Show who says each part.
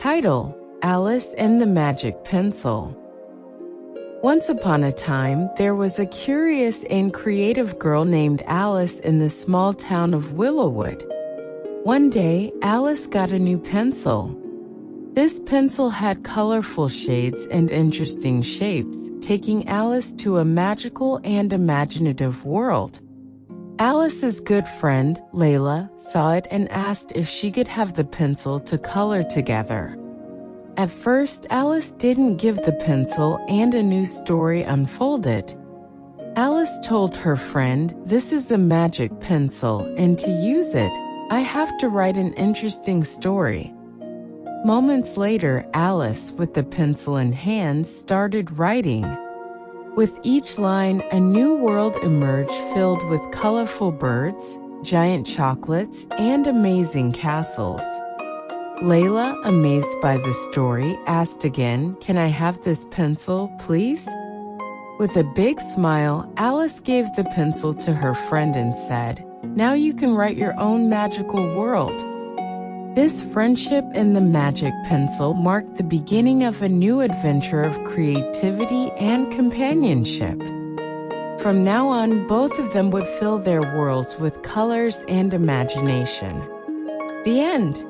Speaker 1: Title: Alice and the Magic Pencil. Once upon a time, there was a curious and creative girl named Alice in the small town of Willowood. One day, Alice got a new pencil. This pencil had colorful shades and interesting shapes, taking Alice to a magical and imaginative world. Alice's good friend, Layla, saw it and asked if she could have the pencil to color together. At first, Alice didn't give the pencil, and a new story unfolded. Alice told her friend, "This is a magic pencil, and to use it, I have to write an interesting story." Moments later, Alice, with the pencil in hand, started writing. With each line, a new world emerged filled with colorful birds, giant chocolates, and amazing castles. Layla, amazed by the story, asked again, "Can I have this pencil, please?" With a big smile, Alice gave the pencil to her friend and said, "Now you can write your own magical world." This friendship and the magic pencil marked the beginning of a new adventure of creativity and companionship. From now on, both of them would fill their worlds with colors and imagination. The end.